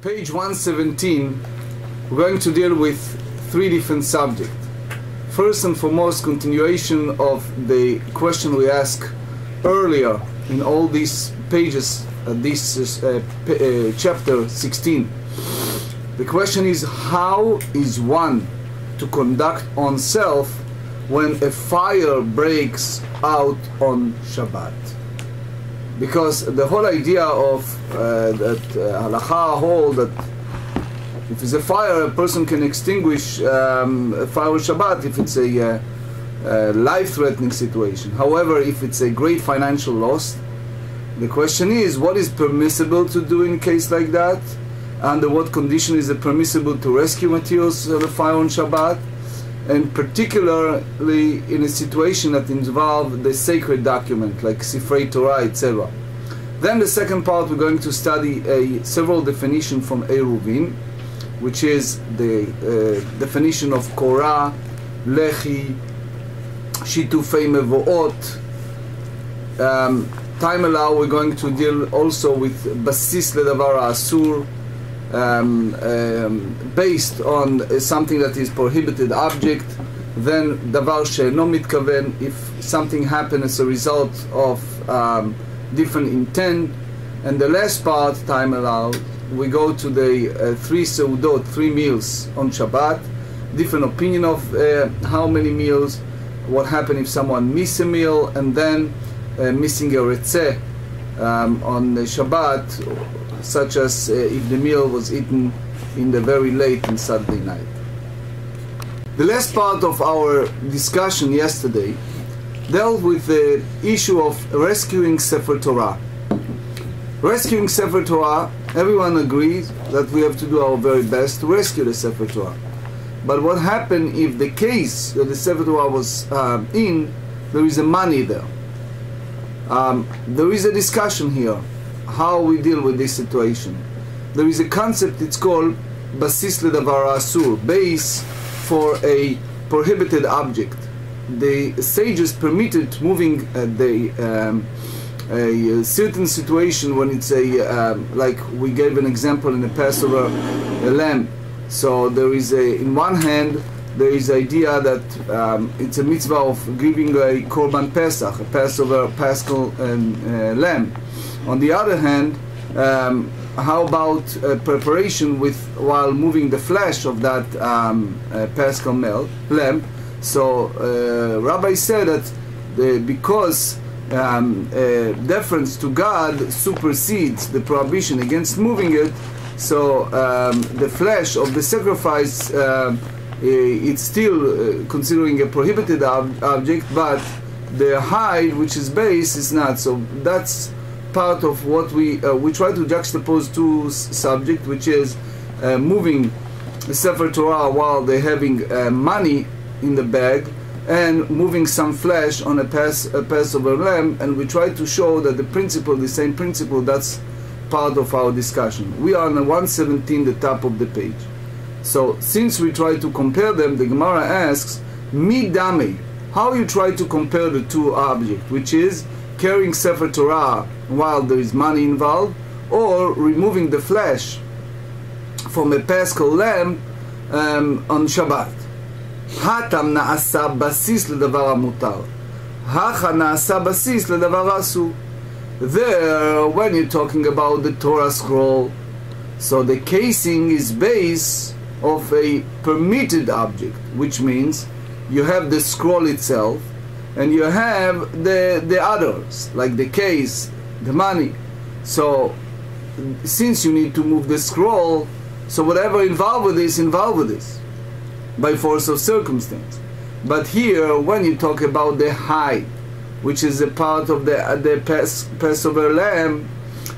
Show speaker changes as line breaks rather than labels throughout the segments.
Page 117, we're going to deal with three different subjects. First and foremost, continuation of the question we asked earlier in all these pages, chapter 16. The question is, how is one to conduct oneself when a fire breaks out on Shabbat? Because the whole idea of that halacha hold that if it's a fire, a person can extinguish a fire on Shabbat if it's a life-threatening situation. However, if it's a great financial loss, the question is, what is permissible to do in a case like that? Under what condition is it permissible to rescue materials of the fire on Shabbat? And particularly in a situation that involves the sacred document like Sifrei Torah, etc. Then the second part, we're going to study several definitions from Eruvin, which is the definition of Korah, Lechi, Shitufei Mevo'ot. Time allow, we're going to deal also with Basis Ledavar Asur, based on something that is prohibited object. Then Davar She'eno Mitkaven, if something happened as a result of different intent. And the last part, time allowed, we go to the three seudot, 3 meals on Shabbat, different opinion of how many meals, what happened if someone miss a meal, and then missing a retzeh on Shabbat, such as if the meal was eaten in the very late on Saturday night. The last part of our discussion yesterday dealt with the issue of rescuing Sefer Torah. Rescuing Sefer Torah, everyone agrees that we have to do our very best to rescue the Sefer Torah. But what happened if the case that the Sefer Torah was in, there is a money there? There is a discussion here how we deal with this situation. There is a concept, it's called Basis Ledavar Asur, base for a prohibited object. The sages permitted moving a certain situation when it's like we gave an example in the Passover, a lamb. So there is in one hand, there is the idea that it's a mitzvah of giving a Korban Pesach, a Passover Paschal lamb. On the other hand, how about preparation while moving the flesh of that Paschal lamb? So Rabbi said that because deference to God supersedes the prohibition against moving it, so the flesh of the sacrifice it's still considering a prohibited object, but the hide, which is base, is not. So that's part of what we try to juxtapose two subjects, which is moving the Sefer Torah while they're having money in the bag, and moving some flesh on a Passover lamb, and we try to show that the principle, the same principle, that's part of our discussion. We are on 117, the top of the page. So since we try to compare them, the GEMARA asks, Mi dame, how you try to compare the two objects, which is carrying Sefer Torah while there is money involved, or removing the flesh from a Paschal lamb on Shabbat. Hatam na'asa basis ledavar mutar, hacha na'asa basis ledavar asur. There, when you're talking about the Torah scroll, so the casing is base of a permitted object, which means you have the scroll itself, and you have the others, like the case, the money. So since you need to move the scroll, so whatever involved with this, by force of circumstance. But here, when you talk about the hide, which is a part of the Passover lamb,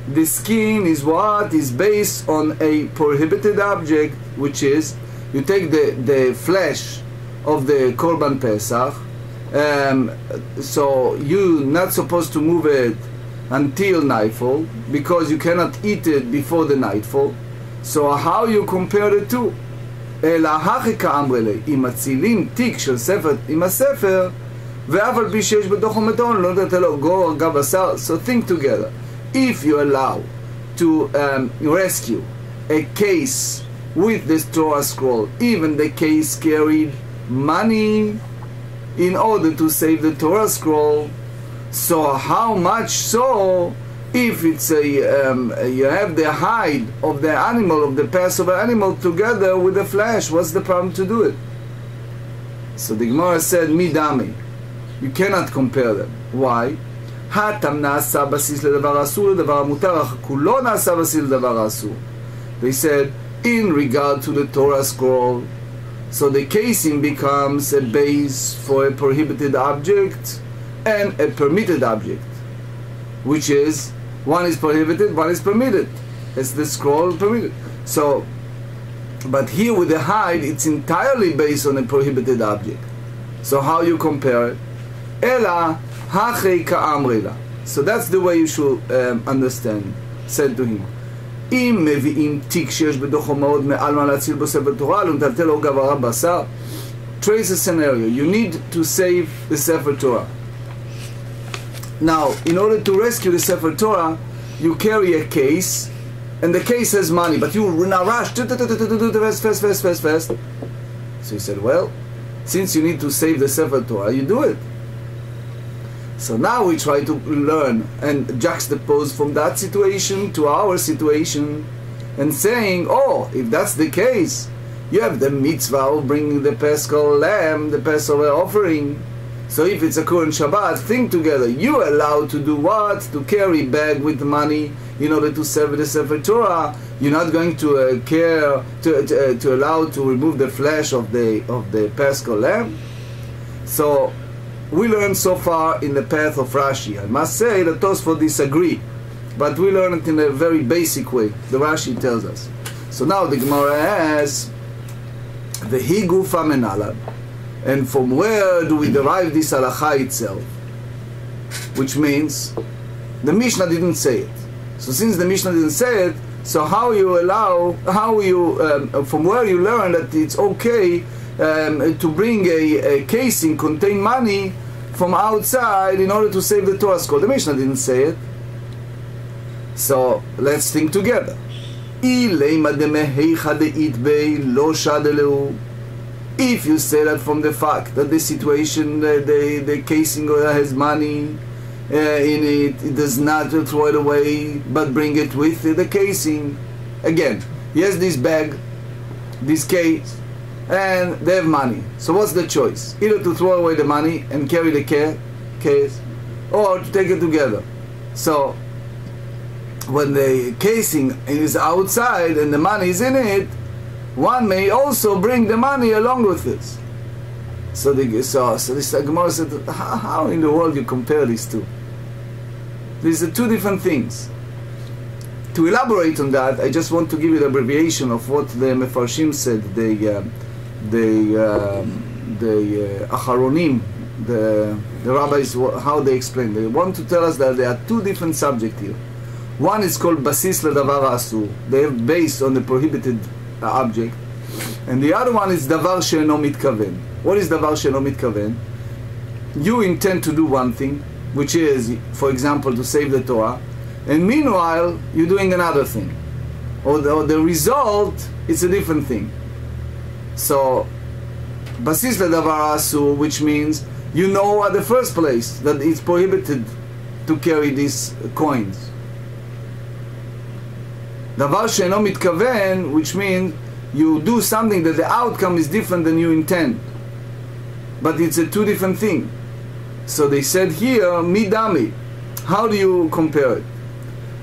the skin is what is based on a prohibited object, which is you take the flesh of the Korban Pesach, so you're not supposed to move it until nightfall because you cannot eat it before the nightfall. So how you compare the two? אלא הכי כאמרי לי, אם מצילים תיק של ספר עם הספר, ואף על פי שיש בתוכו מתון, לא נתת לו גור, גב בשר. So think together. If you allow to rescue a case with the Torah scroll, even the case carried money in order to save the Torah scroll. So how much so if it's you have the hide of the animal, of the Passover animal, together with the flesh? What's the problem to do it? So the Gemara said, midami, you cannot compare them. Why? Hatam na'asa basis ledavar asur ledavar mutar, kulo na'asa basis ledavar asur. They said, in regard to the Torah scroll, so the casing becomes a base for a prohibited object and a permitted object, which is, one is prohibited, one is permitted. It's the scroll permitted. So, but here with the hide, it's entirely based on a prohibited object. So how you compare it? Ela hachei ka'amrila. So that's the way you should understand. Said to him, אם מביאים תיק שיש בתוכו מאוד מעלמא להציל בו ספר תורה, למטלטל לו גברה בשר. Trace a scenario. You need to save the Sefer Torah. Now, in order to rescue the Sefer Torah, you carry a case, and the case has money, but you now rush, fast. So he said, well, since you need to save the Sefer Torah, you do it. So now we try to learn and juxtapose from that situation to our situation, and saying, oh, if that's the case, you have the mitzvah of bringing the Paschal lamb, the Passover offering. So if it's a current Shabbat, think together. You are allowed to do what? To carry bag with money in order to serve the Sefer Torah. You're not going to to allow to remove the flesh of the Paschal lamb. So we learned so far in the path of Rashi. I must say that Tosfot disagree, but we learn it in a very basic way. The Rashi tells us. So now the Gemara asks, the Higufa Menalad, and from where do we derive this halacha itself? Which means the Mishnah didn't say it. So since the Mishnah didn't say it, so from where you learn that it's okay to bring a casing contain money from outside in order to save the Torah scroll? The Mishnah didn't say it. So let's think together. If you say that from the fact that the situation, the casing has money in it does not throw it away, but bring it with the casing. Again, he has this bag, this case, and they have money. So what's the choice? Either to throw away the money and carry the case, or to take it together. So when the casing is outside and the money is in it, one may also bring the money along with this. So this Gemara said, how in the world you compare these two? These are two different things. To elaborate on that, I just want to give you the abbreviation of what the Mefarshim said, the Acharonim, the rabbis, how they explain. They want to tell us that there are two different subjects here. One is called Basis Ledavar Asur. They have based on the prohibited object, and the other one is Davar She'eno Mitkaven. What is Davar She'eno Mitkaven? You intend to do one thing, which is, for example, to save the Torah, and meanwhile you're doing another thing, or the result is a different thing. So Basis Ledavar Asur, which means you know at the first place that it's prohibited to carry these coins. Davar she'eno mitkaven, which means you do something that the outcome is different than you intend, but it's a two different thing. So they said here, midami. How do you compare it?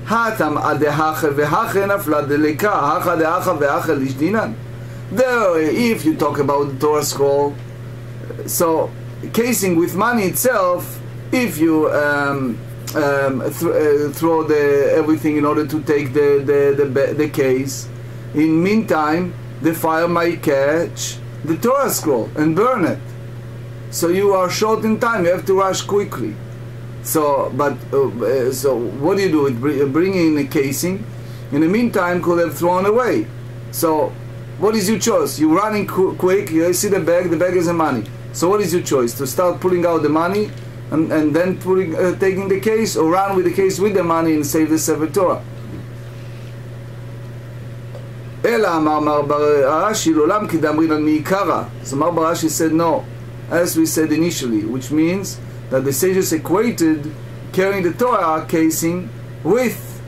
Hatam adehache vehache nafla deleka hacha dehacha vehache lishdinan. There, if you talk about the Torah scroll, so casing with money itself, if you throw everything in order to take the case, in meantime the fire might catch the Torah scroll and burn it. So you are short in time, you have to rush quickly. So so what do you do? Bring in a casing, in the meantime could have thrown away. So what is your choice? You're running quick, you see the bag is the money. So what is your choice? To start pulling out the money and then taking the case, or run with the case with the money and save the Sefer Torah? Ela Amar Barashi Lolam Kidamrinan Miikara. So Mar Barashi said no, as we said initially, which means that the sages equated carrying the Torah casing with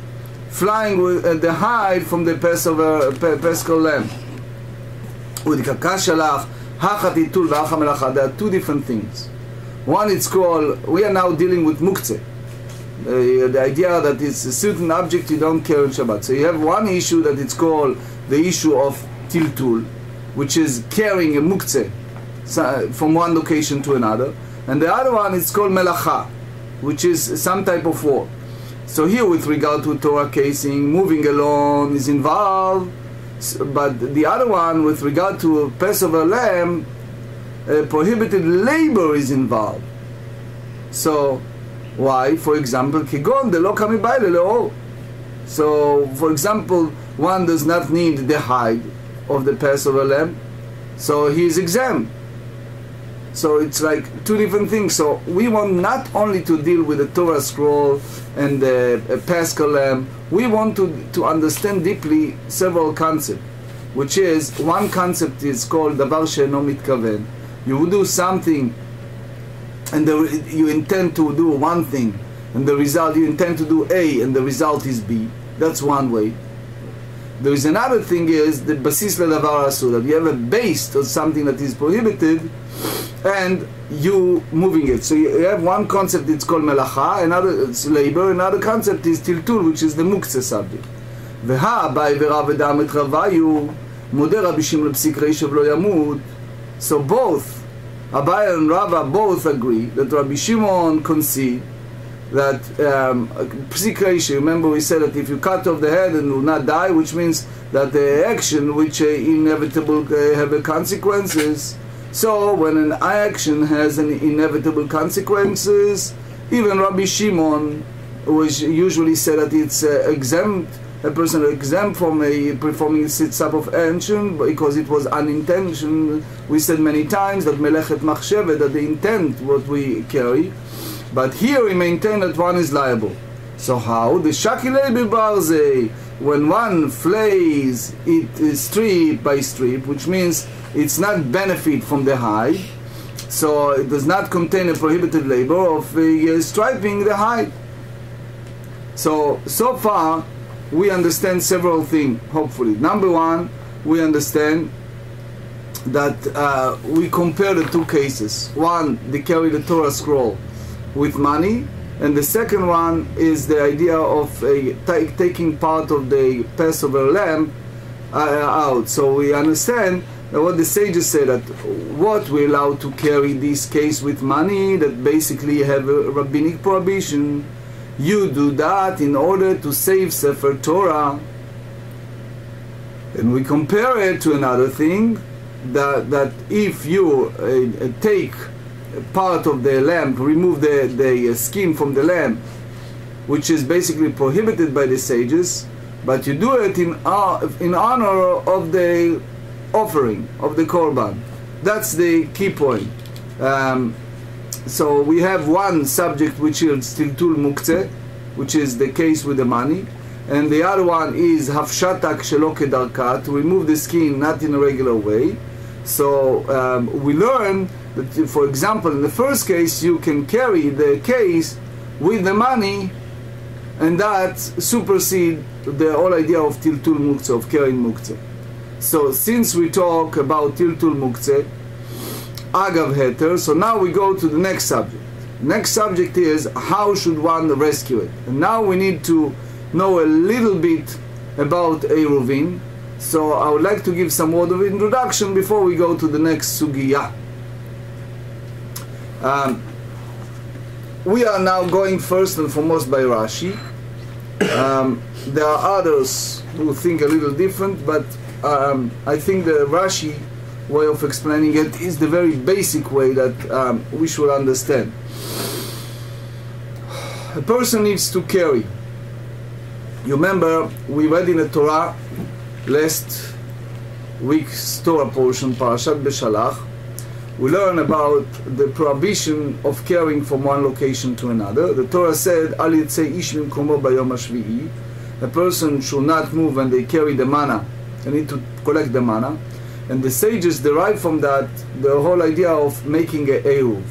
flying with the hide from the Paschal lamb. There are two different things. One, it's called, we are now dealing with muktzeh. The idea that it's a certain object you don't carry on Shabbat. So you have one issue that it's called the issue of tiltul, which is carrying a muktzeh from one location to another. And the other one is called melacha, which is some type of work. So here with regard to Torah casing, moving along is involved, but the other one with regard to Passover lamb, prohibited labor is involved. So why? For example, Kigon de lo kami baile le'or. So for example, one does not need the hide of the Passover lamb, so he is exempt. So it's like two different things. So we want not only to deal with the Torah scroll and the Paschal lamb, we want to understand deeply several concepts, which is, one concept is called Davar she'eno mitkaven. You will do something and you intend to do one thing, and the result, you intend to do A and the result is B. That's one way. There is another thing is the basis ledavar asur, that you have a base of something that is prohibited and you moving it. So you have one concept, it's called melacha, another it's labor, another concept is tiltul, which is the muktzeh subject. So both Abai and Rava both agree that Rabbi Shimon concede that psik reisha, remember we said that if you cut off the head and will not die, which means that the action which inevitable have consequences. So when an action has an inevitable consequences, even Rabbi Shimon, which usually said that it's exempt, a person exempt from performing this type of action because it was unintentional. We said many times that melechet machshevet, that the intent what we carry, but here we maintain that one is liable. So how? The shakilei bibarzei, when one flays it strip by strip, which means it's not benefit from the hide, so it does not contain a prohibited labor of striping the hide. So far we understand several things, hopefully. Number one, we understand that we compare the two cases. One, they carry the Torah scroll with money, and the second one is the idea of taking part of the Passover lamb out. So we understand what the sages say, that what we allow to carry this case with money, that basically have a rabbinic prohibition. You do that in order to save Sefer Torah. And we compare it to another thing, that if you take part of the lamb, remove the skin from the lamb, which is basically prohibited by the sages, but you do it in honor of the offering, of the korban. That's the key point. So we have one subject which is tiltul muktzeh, which is the case with the money, and the other one is hafshatak shelo kedarka, to remove the skin not in a regular way. So we learn that, for example, in the first case you can carry the case with the money, and that supersedes the whole idea of tiltul muktzeh, of carrying muktzeh. So since we talk about tiltul muktzeh, agav heter, so now we go to the next subject. Next subject is how should one rescue it. And now we need to know a little bit about Eruvin. So I would like to give some word of introduction before we go to the next sugiyah. We are now going first and foremost by Rashi. There are others who think a little different, but I think the Rashi way of explaining it is the very basic way that we should understand. A person needs to carry. You remember we read in the Torah last week's Torah portion, Parashat Beshalach. We learn about the prohibition of carrying from one location to another. The Torah said, Al yitzei ish mimkomo bayom hashvi'i. A person should not move when they carry the manna They need to collect the manna. And the sages derive from that the whole idea of making a eruv.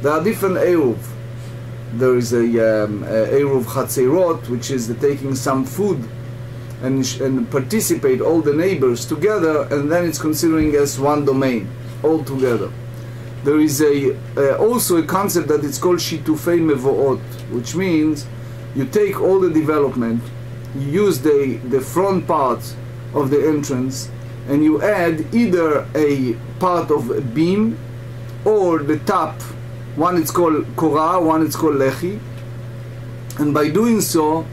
There are different eruv. There is a eruv chatzerot, which is the taking some food and participate all the neighbors together, and then it's considering as one domain all together. There is also a concept that it's called shitufei mevoot, which means you take all the development, you use the front part of the entrance, and you add either a part of a beam or the top. One is called korah, one is called lechi, and by doing so,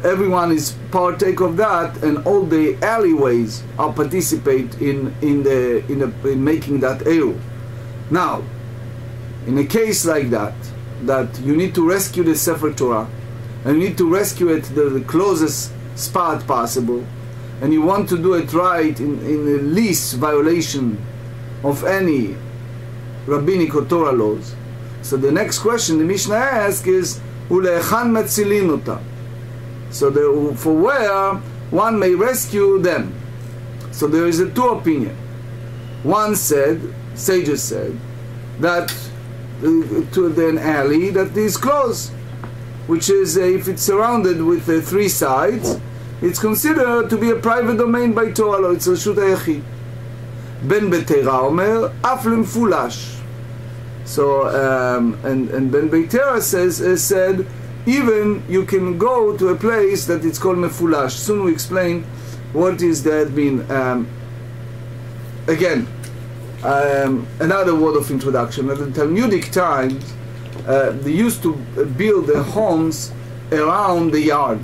everyone is partake of that, and all the alleyways are participate in making that eruv. Now, in a case like that you need to rescue the Sefer Torah, and you need to rescue it the closest spot possible, and you want to do it right in the least violation of any rabbinic or Torah laws. So the next question the Mishnah asks is, Ule'echan metzilin ota. So for where one may rescue them. So there is a two opinion. One said, sages said, that to an alley that is closed, which is if it's surrounded with three sides, it's considered to be a private domain by Torah law. It's reshut hayachid. Ben Betera omer af lemfulash. So and Ben Betera said even you can go to a place that it's called mefulash. Soon we explain what is that mean. Again, another word of introduction. At the Talmudic times, they used to build their homes around the yard,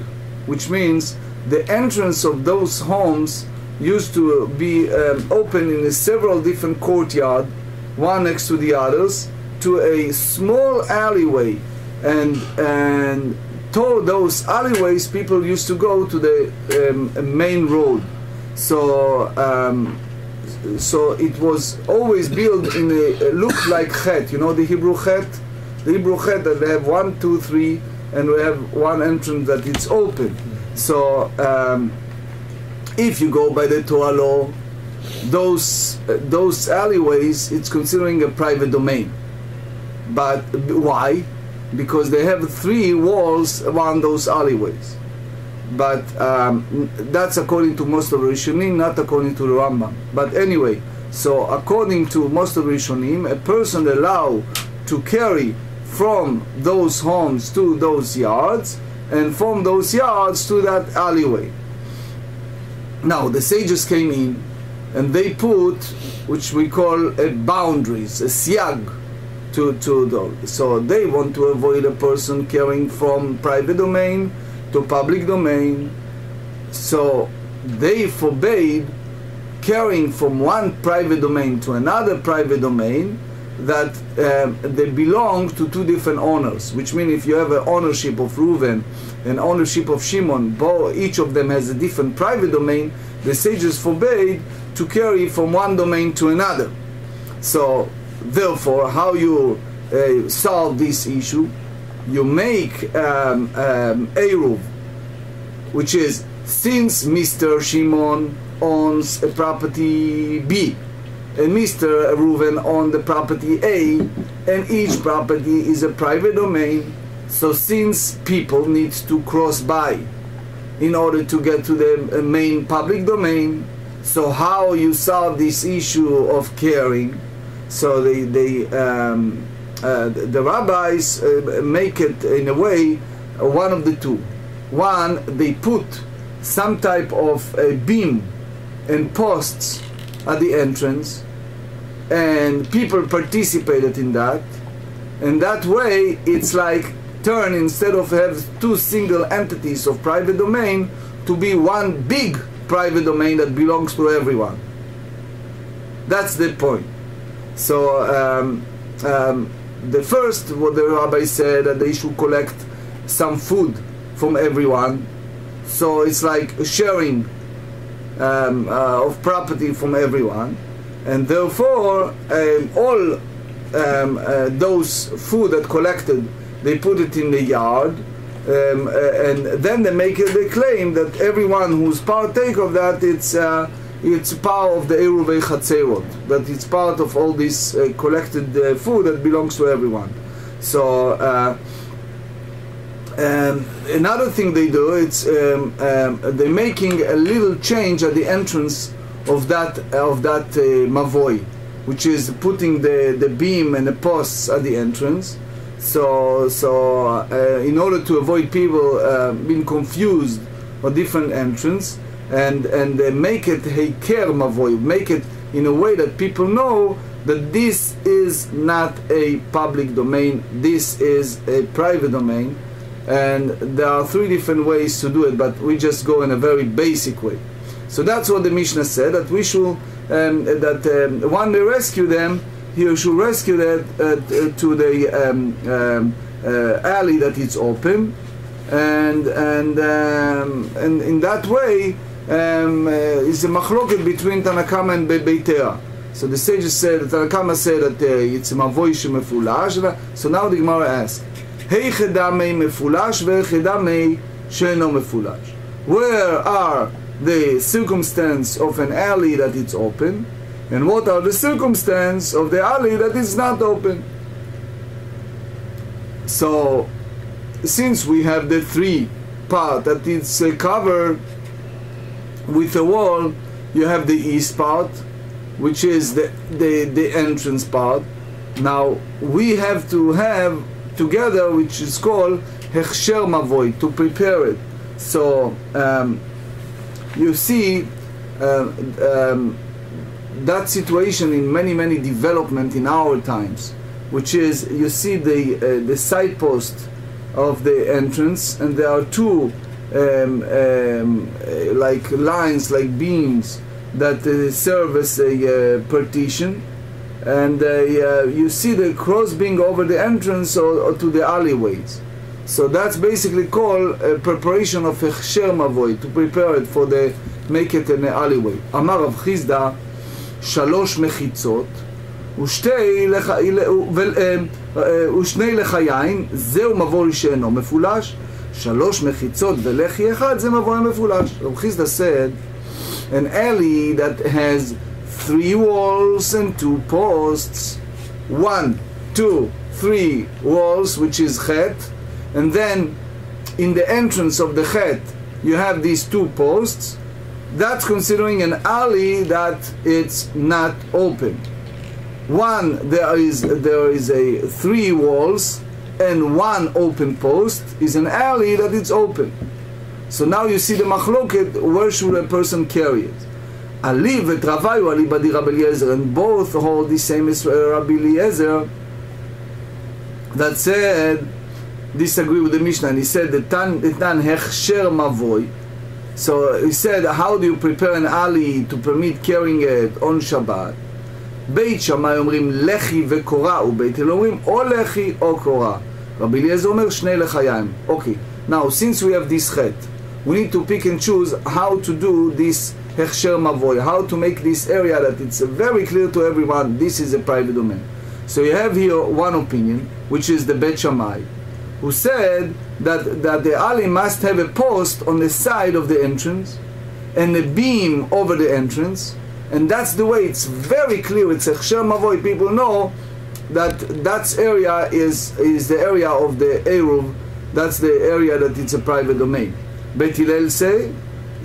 which means the entrance of those homes used to be open in several different courtyards, one next to the others, to a small alleyway, and toward those alleyways people used to go to the main road. So it was always built in a look like chet. You know the Hebrew chet? The Hebrew chet that they have 1, 2, 3, and we have one entrance that it's open. So if you go by the Torah law, those alleyways, it's considering a private domain. But why? Because they have 3 walls around those alleyways. But that's according to most of the Rishonim, not according to the Rambam. But anyway, so according to most of the Rishonim, a person allowed to carry from those homes to those yards, and from those yards to that alleyway. Now the sages came in and they put, which we call boundaries, a siag to those. So they want to avoid a person carrying from private domain to public domain. So they forbade carrying from one private domain to another private domain that they belong to 2 different owners, which means if you have an ownership of Reuven and ownership of Shimon, each of them has a different private domain, the sages forbade to carry from one domain to another. So therefore, how you solve this issue? You make eruv, which is, since Mr. Shimon owns a property B, and Mr. Reuven on the property A, and each property is a private domain, so since people need to cross by in order to get to the main public domain, so how you solve this issue of caring? So the rabbis make it in a way, one of the two. One, they put some type of a beam and posts at the entrance, and people participated in that, and that way it's like turn, instead of have 2 single entities of private domain, to be one big private domain that belongs to everyone. That's the point. So the first, what the rabbi said, that they should collect some food from everyone, so it's like sharing of property from everyone, and therefore all those food that collected, they put it in the yard, and then they make the claim that everyone who's partake of that, it's part of the Eruvei Chatzerot, that it's part of all this collected food that belongs to everyone. So another thing they do, it's they're making a little change at the entrance of that mavoi, which is putting the beam and the posts at the entrance. So in order to avoid people being confused on different entrance, and make it heiker mavoi, make it in a way that people know that this is not a public domain, this is a private domain. And there are 3 different ways to do it, but we just go in a very basic way. So that's what the Mishnah said, that we should, when they rescue them, you should rescue that to the alley that it's open, and in that way is a machloket between Tanakama and Beitera. So the sages said, Tanakama said that it's a mavoi shemefulash. So now the Gemara asks, Hey chedamei mefulash ve'chedamei she'eno mefulash. Where are the circumstance of an alley that it's open, and what are the circumstance of the alley that is not open? So, since we have the 3 part that it's covered with a wall, you have the east part, which is the entrance part. Now we have to have together, which is called hechsher mavoi, to prepare it. So you see that situation in many development in our times, which is, you see the side post of the entrance, and there are 2 like lines, like beams that serve as a partition, and you see the cross being over the entrance or to the alleyways. So that's basically called a preparation of hechsher mavoi, to prepare it for the make it an alleyway. Amar Rav Chizda, 3 מחיצות ושני לחיים, זהו מבוי שאינו מפולש. 3 מחיצות ולחי אחד, זה מבוי מפולש. Rav Chizda said, an alley that has 3 walls and 2 posts, 1, 2, 3 walls, which is chet, and then in the entrance of the chet you have these 2 posts, that's considering an alley that it's not open. One, there is a 3 walls and 1 open post, is an alley that it's open. So now you see the machloket, where should a person carry it? Ali v'travayu ali badi Rabbi Eliezer, and both hold the same as Rabbi Eliezer, that said, disagree with the Mishnah, and he said the tan hechsher mavoi. So he said, how do you prepare an alley to permit carrying it on Shabbat? Beit Shammai אומרים לחי וקורה, ובית הלל אומרים או לחי או קורה. Rabbi Eliezer אומר שני לחיים. Okay, now since we have this chet, we need to pick and choose how to do this hechsher mavoi, how to make this area that it's very clear to everyone, this is a private domain. So you have here one opinion, which is the Beit Shammai, who said that the alley must have a post on the side of the entrance and a beam over the entrance, and that's the way it's very clear. It's a hechsher mavoi. People know that that area is the area of the Eruv. That's the area that it's a private domain. Beit Hillel say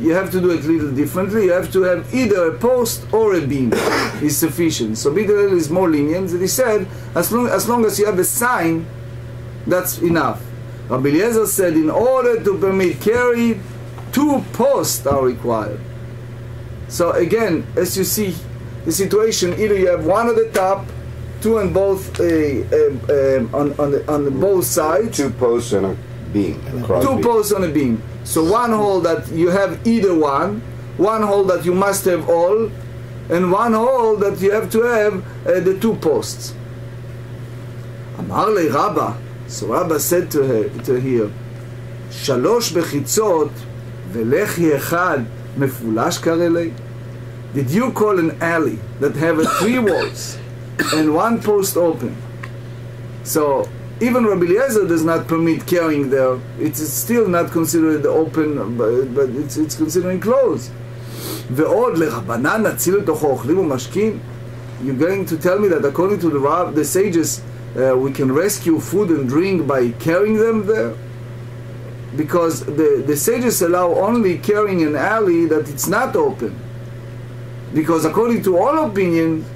you have to do it a little differently. You have to have either a post or a beam is sufficient. So Beit Hillel is more lenient. He said as long as you have a sign, that's enough. Rabbi Eliezer said in order to permit carry, 2 posts are required. So again, as you see the situation, either you have 1 at the top, 2 on both on both sides.
2 posts and a beam.
2 posts on a beam. So 1 hole that you have either 1 hole that you must have all, and 1 hole that you have to have the 2 posts. Amar le Rabba. So Rabba said to her, Shalosh bechitzot velechi echad mefulash karelei. Did you call an alley that have 3 walls and 1 post open? So even Rabbi Eliezer does not permit carrying there. It's still not considered open, but it's considered closed. ועוד לרבנן נציל לתוכו אוכלים ומשקים? You're going to tell me that according to the sages, we can rescue food and drink by carrying them there? Because the sages allow only carrying an alley that it's not open. Because according to all opinions,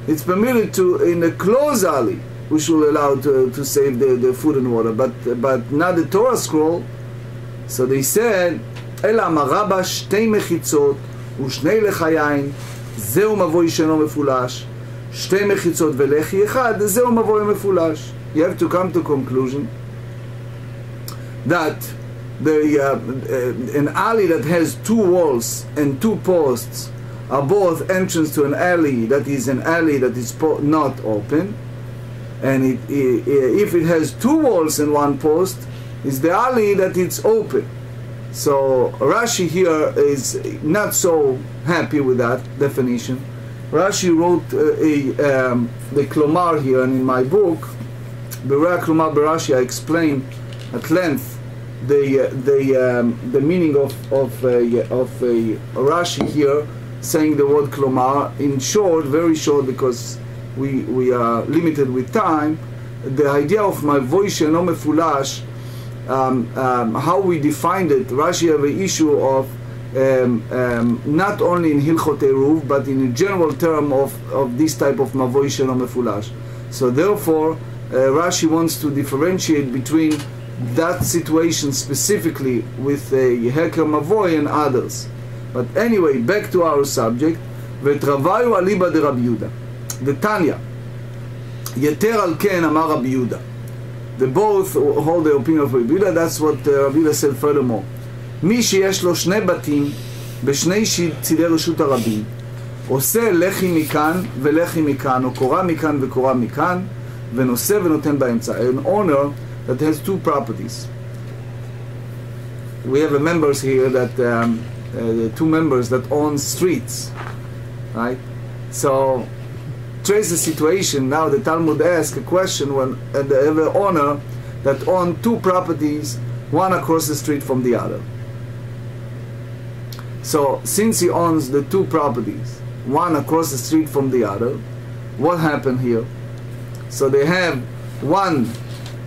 it's permitted to, in a closed alley, we should allow to save the food and water, but not the Torah scroll. So they said, אלא אמרה בה שתי מחיצות ושני לחיים, זהו מבוי שאינו מפולש, שתי מחיצות ולחי אחד, זהו מבוי מפולש. You have to come to conclusion that an alley that has two walls and two posts are both entrance to an alley that is not open, and if it has two walls and one post, is the alley that it's open. So Rashi here is not so happy with that definition. Rashi wrote the Klomar here, and in my book, Berei Klomar Berashi, I explain at length the meaning of Rashi here, saying the word Klomar in short, very short, because we are limited with time. The idea of מבוי שאינו מפולש, how we defined it, Rashi have an issue of not only in Hilchot Eruv, but in a general term of this type of מבוי שאינו מפולש. So therefore, Rashi wants to differentiate between that situation specifically with Heker Mavoi and others. But anyway, back to our subject. ותרוויו אליבא דרבי יהודה. The Tanya. יתר על כן אמר רבי יהודה. They both hold the opinion of רבי יהודה. That's what רבי יהודה said furthermore. מי שיש לו שני בתים בשני צידי רשות הרבים, עושה לחי מכאן ולחי מכאן, או קורה מכאן וקורה מכאן, ונושא ונותן באמצע. An owner that has two properties. We have members here that the two members that own streets, right? So trace the situation. Now the Talmud asks a question when they have an owner that owns two properties, one across the street from the other. So since he owns the two properties, one across the street from the other, what happened here? So they have one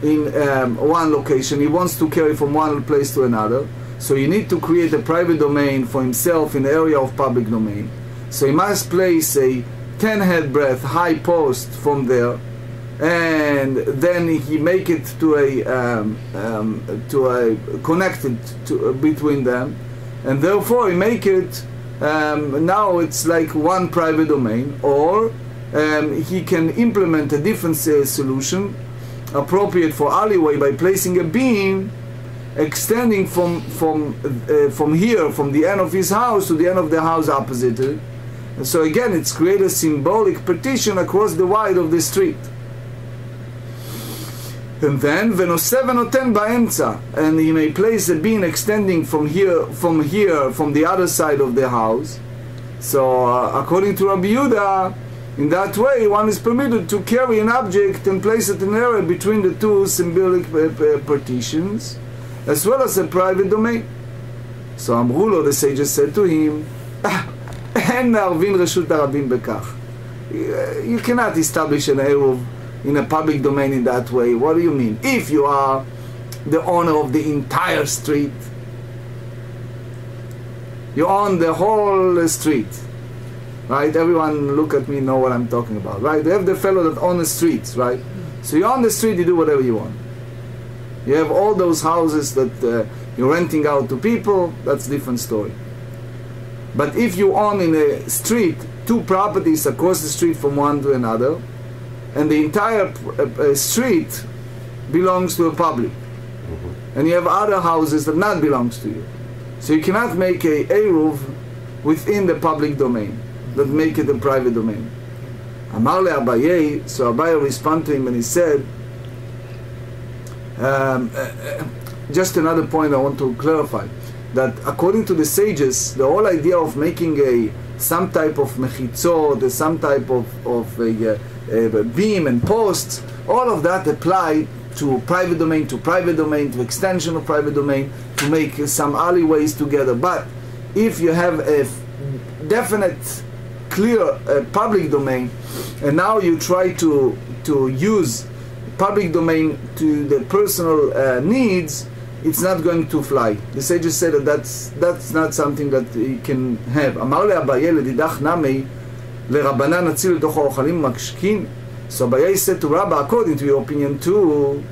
in one location. He wants to carry from one place to another. So you need to create a private domain for himself in the area of public domain. So he must place a 10 head breadth high post from there, and then he make it to a connected between them, and therefore he make it now it's like one private domain. Or he can implement a different solution appropriate for alleyway by placing a beam extending from here, from the end of his house to the end of the house opposite it. And so again, it's create a symbolic partition across the wide of the street. And then ונושא ונותן באמצע, and he may place a beam extending from the other side of the house. So according to Rabbi Yehuda, in that way one is permitted to carry an object and place it in an area between the two symbolic partitions, as well as a private domain. So אמרו לו, the sages said to him, אין מערבין רשות הרבים בכך. You cannot establish an eruv in a public domain in that way. What do you mean? If you are the owner of the entire street, you own the whole street, right? Everyone look at me, know what I'm talking about, right? They have the fellow that owns the streets, right? So you own the street, you do whatever you want. You have all those houses that you're renting out to people, that's a different story. But if you own in a street two properties across the street from one to another, and the entire street belongs to a public, and you have other houses that not belongs to you, so you cannot make a eruv within the public domain, that make it a private domain. Amar le Abaye, so Abaye responded to him and he said, just another point I want to clarify, that according to the sages, the whole idea of making some type of mechitzot, some type of beam and posts, all of that apply to private domain, to private domain, to extension of private domain, to make some alleyways together. But if you have a definite, clear public domain, and now you try to use public domain to the personal needs, it's not going to fly. The sages say that that's not something that you can have. אמר לאביי לדידך נמי לרבנן נציל לתוך האוכלים מקשקין. So Abaye said to Rabbi, according to your opinion too,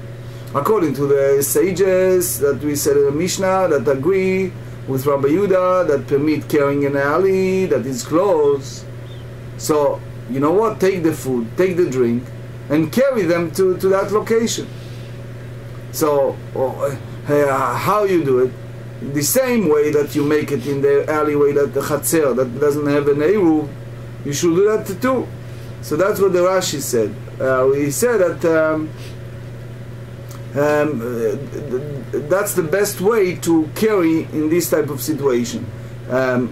according to the sages that we said in the Mishna that agree with Rabbi Yehuda that permit carrying an alley that is closed. So you know what? Take the food, take the drink, and carry them to that location. So how you do it? The same way that you make it in the alleyway, that the chatzer that doesn't have an eruv, you should do that too. So that's what the Rashi said. He said that that's the best way to carry in this type of situation. The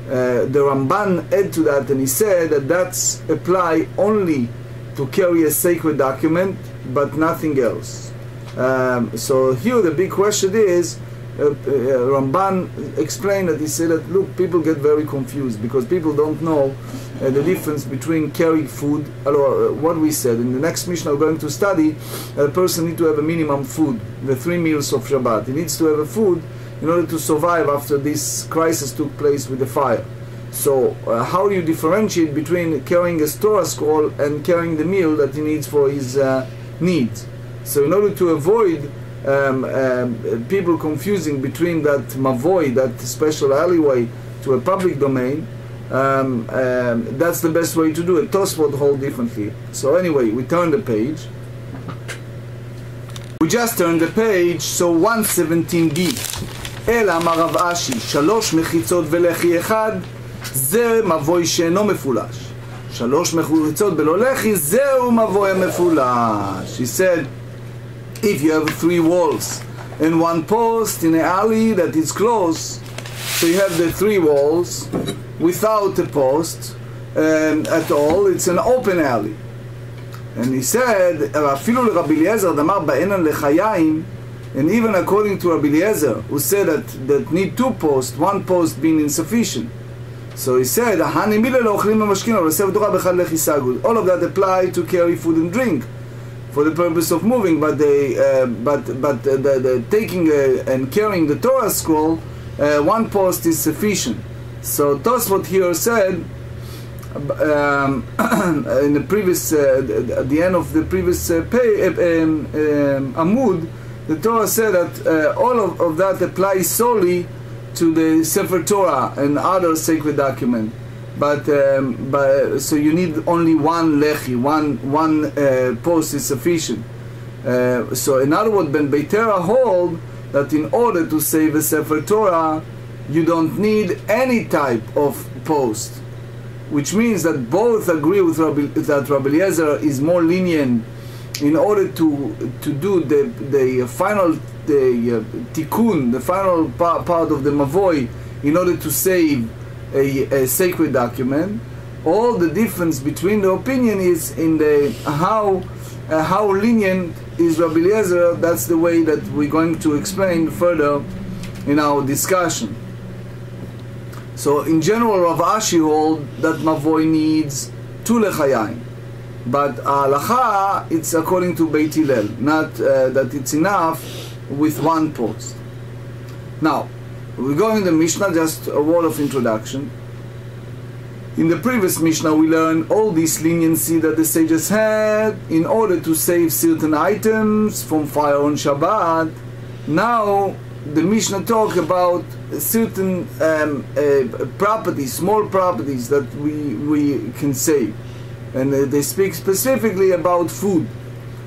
Ramban added to that, and he said that that's apply only to carry a sacred document, but nothing else. So here the big question is, Ramban explained that he said that, look, people get very confused because people don't know the difference between carrying food, what we said. In the next Mishnah we're going to study, a person needs to have a minimum food, the 3 meals of Shabbat. He needs to have a food in order to survive after this crisis took place with the fire. So how do you differentiate between carrying a Torah scroll and carrying the meal that he needs for his needs? So in order to avoid people confusing between that mavoy, that special alleyway, to a public domain, that's the best way to do it. Tosfot hold differently. So anyway, we turn the page. We just turned the page, so 117b. אלא אמר רב אשי, 3 מחיצות ולחי אחד, זה מבוי שאינו מפולש. 3 מחיצות בלא לחי, זהו מבוי מפולש. He said, if you have 3 walls and 1 post in an alley that is close, so you have the 3 walls without a post at all, it's an open alley. And he said, אפילו לרבי אליעזר דאמר באינן לחיים, and even according to Rabbi Eliezer, who said that need 2 posts, 1 post being insufficient. So he said, all of that apply to carry food and drink for the purpose of moving, but the taking and carrying the Torah scroll, 1 post is sufficient. So Tosfot here said, in the previous, at the end of the previous Amud, the Torah said that all of that applies solely to the Sefer Torah and other sacred document. But so you need only 1 lechi, one post is sufficient. So in other words, Ben Beitera hold that in order to save a Sefer Torah, you don't need any type of post, which means that both agree with that Rabbi Eliezer is more lenient in order to do the final tikkun, the final part of the mavoy, in order to save a sacred document. All the difference between the opinion is in the how lenient is Rabbi Eliezer. That's the way that we're going to explain further in our discussion. So in general, Rav Ashi hold that mavoy needs 2 lechayim. But halacha, it's according to Beit Hillel, not that it's enough with 1 post. Now, we're going to the Mishnah, just a word of introduction. In the previous Mishnah, we learned all this leniency that the sages had in order to save certain items from fire on Shabbat. Now, the Mishnah talk about certain properties, small properties that we can save. And they speak specifically about food.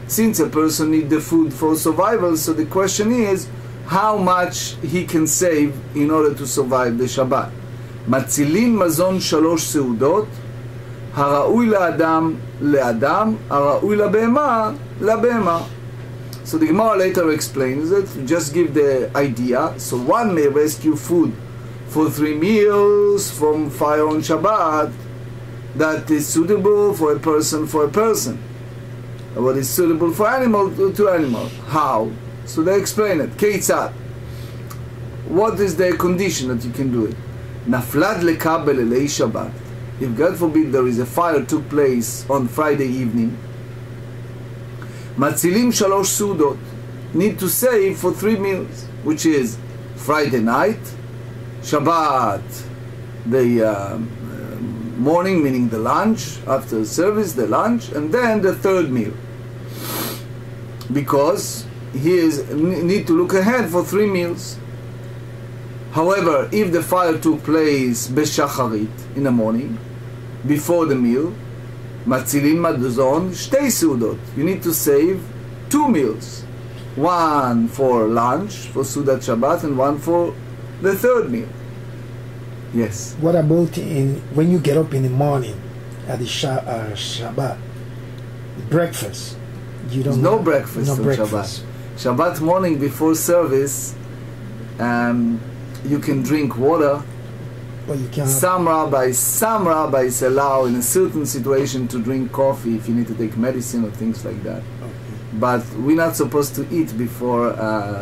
Since a person needs the food for survival, so the question is how much he can save in order to survive the Shabbat. מצילין מזון 3 סעודות, הראוי לאדם לאדם, הראוי לבהמה לבהמה. So the GEMARA later explains it, just give the idea. So one may rescue food for 3 meals from fire on Shabbat, that is suitable for a person. what is suitable for animal to animal. How? So they explain it. Keitzad. What is the condition that you can do it? Naflad lekabel elei Shabbat. If God forbid there is a fire took place on Friday evening, matzilim shalosh sudot. Need to save for 3 meals, which is Friday night, Shabbat, the morning, meaning the lunch, after service, the lunch, and then the 3rd meal. Because he need to look ahead for 3 meals. However, if the fire took place beshacharit, in the morning, before the meal, matzilin maduzon shtei sudot. You need to save 2 meals. One for lunch, for Sudat Shabbat, and one for the 3rd meal. Yes.
What about when you get up in the morning at the Shabbat? Breakfast. You don't.
No breakfast on Shabbat. Shabbat morning before service, you can drink water.
Well, you can.
Some rabbis allow in a certain situation to drink coffee if you need to take medicine or things like that. But we're not supposed to eat before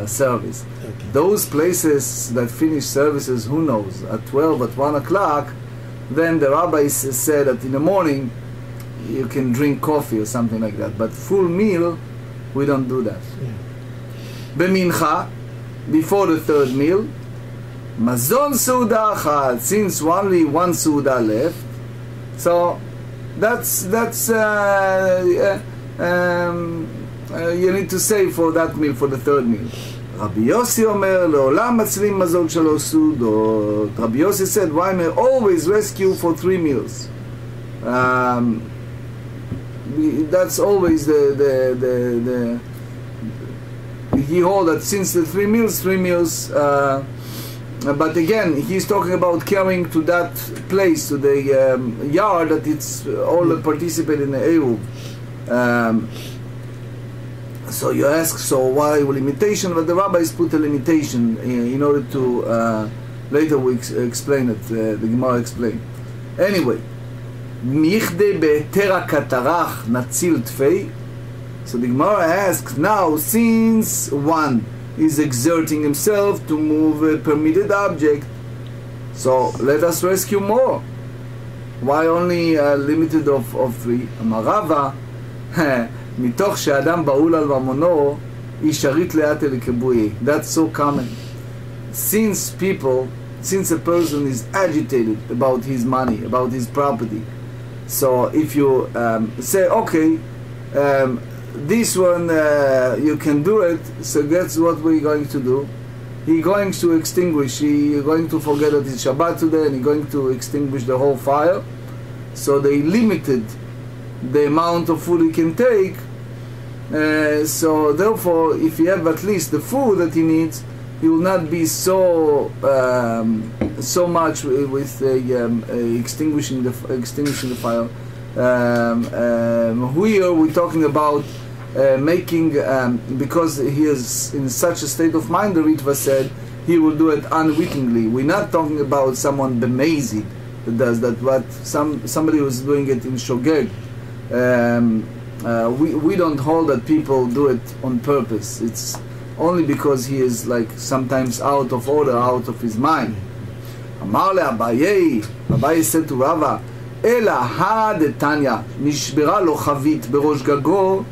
service.
Okay.
Those places that finish services, who knows, at 12, at 1 o'clock, then the rabbis said that in the morning you can drink coffee or something like that. But full meal, we don't do that. Bemincha, before the 3rd meal, mazon seuda achad, since only 1 seuda left, so that's you need to save for that meal, for the 3rd meal. Rabbi Yossi Omer, Le'olam matzlim mazon shalosh sudot. Rabbi Yossi said, why may always rescue for 3 meals? That's always the he hold that since the 3 meals, but again, he's talking about carrying to that place, to the yard, that it's all participate in the Eruv. So you ask, so why limitation? But the rabbis put a limitation in order to, later we explain it, the GEMARA explain. Anyway, Michde be'tera katarach natzil tfei. So the GEMARA asks, now since one is exerting himself to move a permitted object, so let us rescue more. Why only limited of 3? Amarava, מתוך שאדם בהול על ממונו, ישרית לאט אל כיבוי. That's so common. Since a person is agitated about his money, about his property, so if you say, okay, this one you can do it, so that's what we're going to do. He's going to extinguish, he's going to forget that it's Shabbat today, and he's going to extinguish the whole fire. So they limited the amount of food he can take, so therefore if he have at least the food that he needs, he will not be so much with extinguishing the fire. Here we're talking about making, because he is in such a state of mind, the Ritva said he will do it unwittingly. We're not talking about someone bemazed that does that, but somebody who's doing it in shogeg. We don't hold that people do it on purpose. It's only because he is like sometimes out of order, out of his mind. Amar le Abaye said to Rava, Ela ha detanya, nishbera lo chavit berosh gago,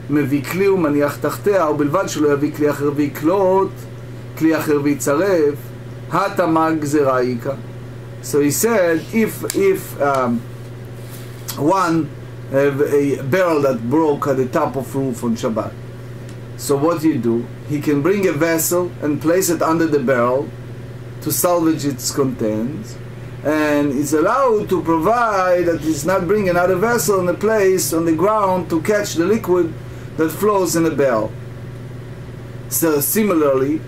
מביא כלי ומניח תחתיה, ובלבד שלא יביא כלי אחר ויקלוט, כלי אחר ויצרף, התמה גזרה איכה. So he said, if one have a barrel that broke at the top of roof on Shabbat, so what do? He can bring a vessel and place it under the barrel to salvage its contents, and it's allowed to provide that he's not bring another vessel in a place on the ground to catch the liquid that flows in the barrel. So similarly,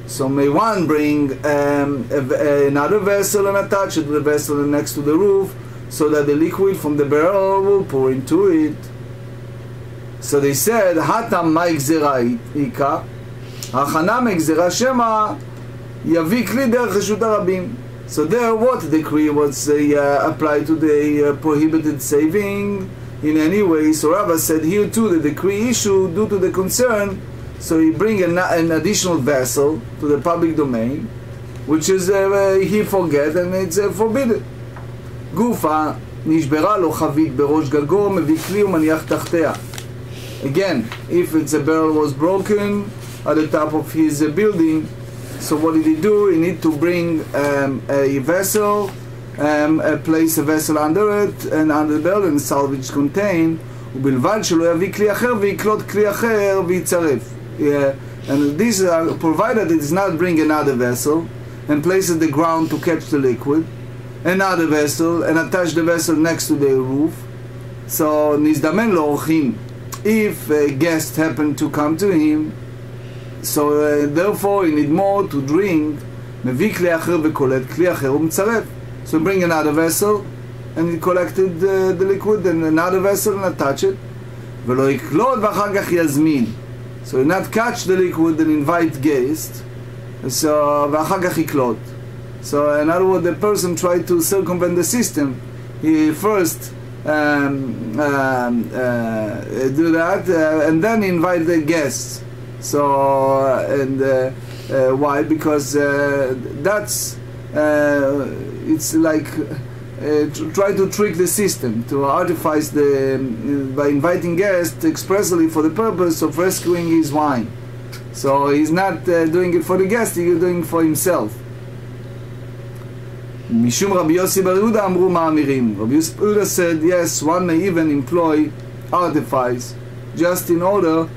so may one bring another vessel and attach it to the vessel next to the roof, so that the liquid from the barrel will pour into it. So they said, Hatam ma gzera ika, hachana me gzera shema, yavi kli derech reshut harabim. So there, what the decree was applied to the prohibited saving. in any way. So Rava said here too the decree issue due to the concern, so he bring an additional vessel to the public domain, which is he forget and it's forbidden. גופה נשברה לו חבית בראש גגו, מביא כלי ומניח תחתיה. Again, if it's a barrel was broken at the top of his building, so what did he do? He need to bring a vessel, place a vessel under it, and under the barrel, and salvage contain, ובלבד שלא יביא כלי אחר ויקלוט כלי אחר ויצרף. And this provided it does not bring another vessel and place it the ground to catch the liquid, another vessel, and attach the vessel next to the roof. So נזדמן לאורחים, if a guest happened to come to him, so therefore he need more to drink, מביא כלי אחר וקולט כלי אחר ומצרף. So bring another vessel and he collected the liquid, and another vessel and attach it. ולא יקלוט ואחר כך יזמין. So he not catch the liquid and invite guest, so ואחר כך יקלוט. So in other words, the person tried to circumvent the system. He first do that, and then invite the guests. So why? Because that's it's like try to trick the system, to artifice by inviting guests expressly for the purpose of rescuing his wine. So he's not doing it for the guest; he's doing it for himself. משום רבי יוסי בר יהודה אמרו מאמירים. Rabbi Yehuda said, yes, one may even employ artifice just in order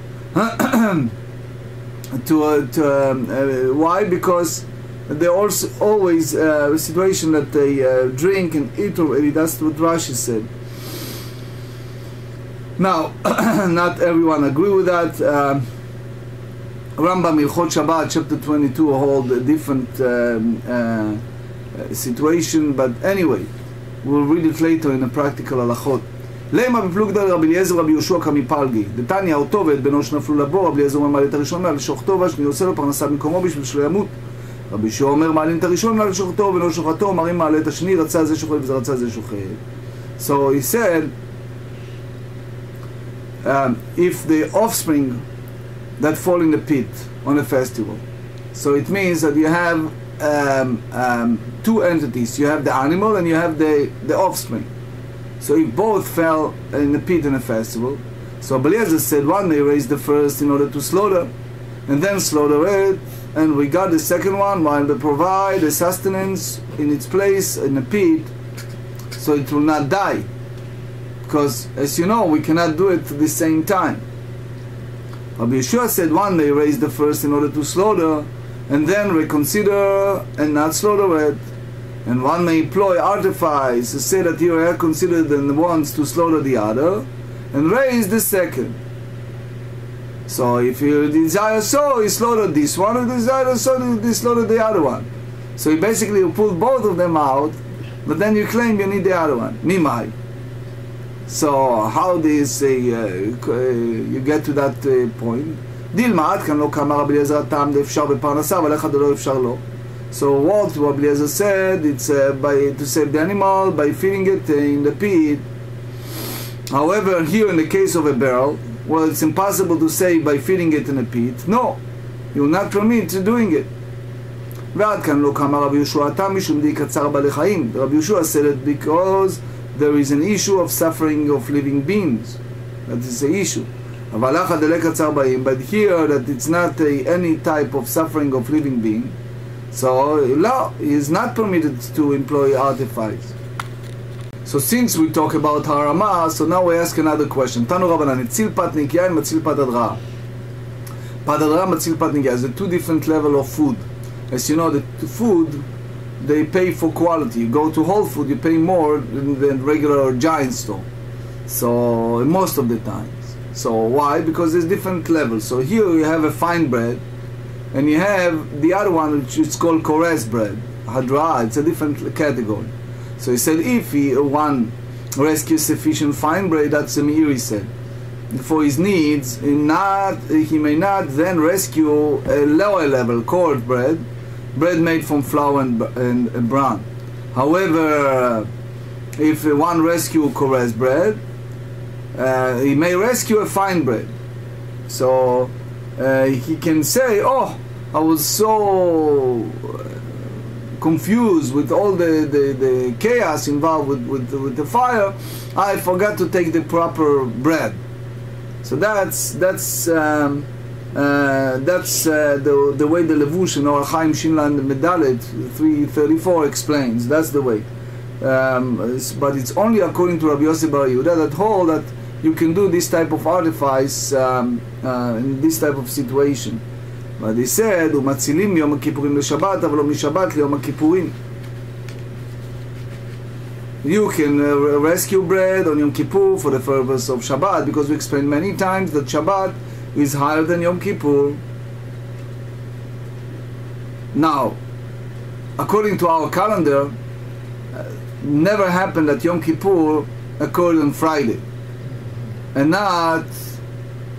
why? Because there also always a situation that they drink and eat already. That's what Rashi said. Now, not everyone agree with that. Rambam Hilchot Shabbat chapter 22 hold a different situation, but anyway, we'll read it later in a practical halachot. למה בפלוגתא רבי אליעזר רבי יהושע כמפלגי, דתניא אותו ואת בנו שנפלו לבור, רבי אליעזר אומר מעלה את הראשון מעל שוחטו והשני עושה לו פרנסה במקומו בשביל שלא ימות. רבי יהושע אומר מעלים את הראשון מעל שוחטו ובנו שוחטו אומרים מעלה את השני, רצה זה שוחט וזה רצה זה שוחט. So he said, if the offspring that fall in the pit on a festival, so it means that you have two entities. You have the animal and you have the offspring. So if both fell in the pit in a festival, so Eliezer said one may raise the first in order to slaughter, and then slaughter it, and we got the second one while they provide the sustenance in its place in the pit, so it will not die. Because as you know, we cannot do it at the same time. Rabbi Yeshua said one may raise the first in order to slaughter, and then reconsider and not slaughter it. And one may employ artifice to say that you are considered the ones to slaughter the other, and raise the second. So if you desire so, he slaughtered this one, and desire so, he slaughtered the other one. So you basically pull both of them out, but then you claim you need the other one. Mimai. So how do you say you get to that point? דילמד, כאן לא כאמר רבי אליעזר הטעם דאפשר בפרנסה, אבל אחד לא אפשר לו. So what Rabbi Eliezer said, it's to save the animal by feeding it in the pit. However, here in the case of a barrel, well, it's impossible to say by feeding it in a pit. No, you will not permit doing it. ועד כאן לא כאמר רבי יהושע הטעם משום די קצר בעלי חיים. Rabbi Yeshua said it because there is an issue of suffering of living beings. That is the issue. אבל אחד דלק קצר באים, but here that it's not any type of suffering of living being. So law is not permitted to employ artifice. So since we talk about harama, so now we ask another question. Tanu Rabbanan, Etzil patnik yain, matzil patad ra. Patad ra, matzil patnik yain. There's two different level of food. As you know, the food, they pay for quality. You go to Whole Food, you pay more than regular giant store. So most of the times. So why? Because there's different levels. So here you have a fine bread, and you have the other one which is called kores bread, hadra. It's a different category. So he said if one rescues sufficient fine bread, that's the meir, he said, for his needs, he may not then rescue a lower level coarse bread made from flour and bran. However, if one rescue kores bread, he may rescue a fine bread. So he can say, oh, I was so confused with all the chaos involved with the fire, I forgot to take the proper bread. So that's the way the Levush in Or Chaim Shinlan Medalet 334 explains. That's the way. But it's only according to Rabbi Yossi Bar Yehuda that hold that you can do this type of artifice in this type of situation. But he said, "Umatzilim Yom Kippurim leShabbat, avlo mishabbat leYom Kippurim." You can rescue bread on Yom Kippur for the purpose of Shabbat, because we explained many times that Shabbat is higher than Yom Kippur. Now, according to our calendar, never happened that Yom Kippur occurred on Friday and not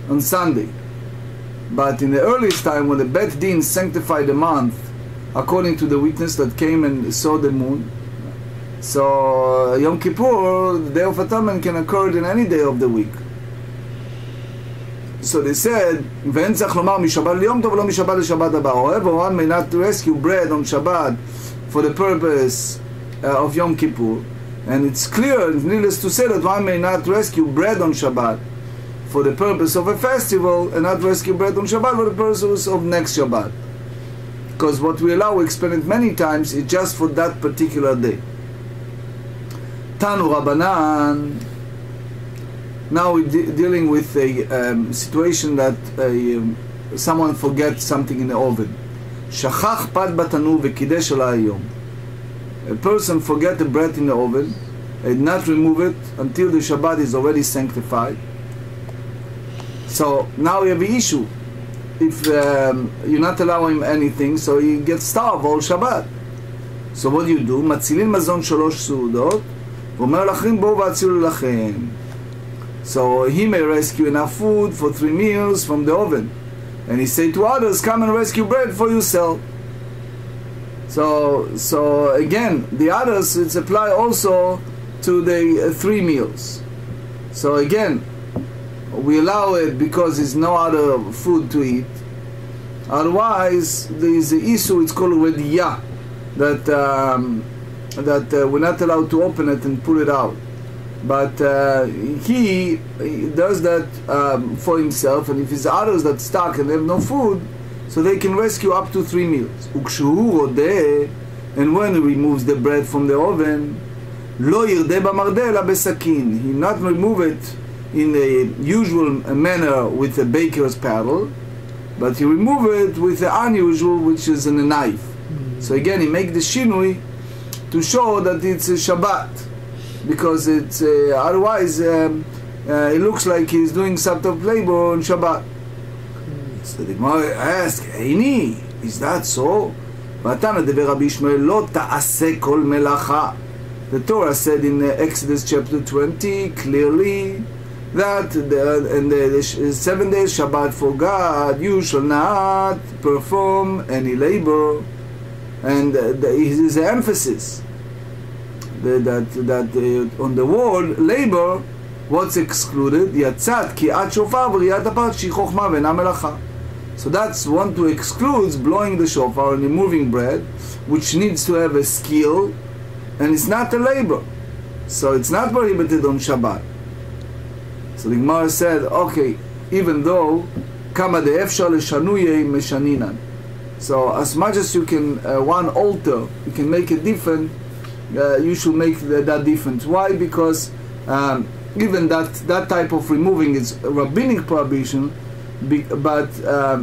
on Sunday. But in the earliest time, when the Bet Din sanctified the month according to the witness that came and saw the moon, so Yom Kippur, the Day of Atonement, can occur in any day of the week. So they said, "Ve'en tzach lomar mishabbat liyom tov lo mishabbat leshabbat haba." However, one may not rescue bread on Shabbat for the purpose of Yom Kippur, and it's clear, needless to say, that one may not rescue bread on Shabbat for the purpose of a festival, and not rescue bread on Shabbat for the purpose of next Shabbat. Because what we allow, we explain it many times, is just for that particular day. Tanu Rabbanan. Now we're dealing with a situation that someone forgets something in the oven. Shachach pad batanu v'kidesh ala hayom. A person forget the bread in the oven and not remove it until the Shabbat is already sanctified. So now we have an issue. If you're not allowing him anything, so he gets starved all Shabbat. So what do you do? Matzilin mazon shalosh suudot, v'omer lachrim bo v'atzilu lachem. So he may rescue enough food for 3 meals from the oven, and he say to others, come and rescue bread for yourself. So again, the others, it's apply also to the 3 meals. So again, we allow it because there's no other food to eat. Otherwise, there is an issue, it's called rediyah, that we're not allowed to open it and pull it out. But he does that for himself, and if his others that stuck and have no food, so they can rescue up to 3 meals. And when he removes the bread from the oven, lo yirdeh b'mardeh ela besakin. He not remove it in a usual manner with a baker's paddle, but he remove it with the unusual, which is in a knife. So again, he make the shinui to show that it's a Shabbat, because it's otherwise it looks like he's doing some type of labor on Shabbat. So the Gemara asks, Eini, is that so? The Torah said in Exodus chapter 20 clearly that in the 7 days Shabbat for God, you shall not perform any labor, and is the emphasis that on the word labor, what's excluded? Yatzat ki at shofar v'riyat apart shi chokhma v'ena melacha. So that's one to excludes blowing the shofar and removing bread, which needs to have a skill, and it's not a labor, so it's not prohibited on Shabbat. So the Gemara said, okay, even though kama de'efshar leshanuyei meshaninan, so as much as you can one alter, you can make it different, you should make that difference. Why? Because even that type of removing is a rabbinic prohibition, but I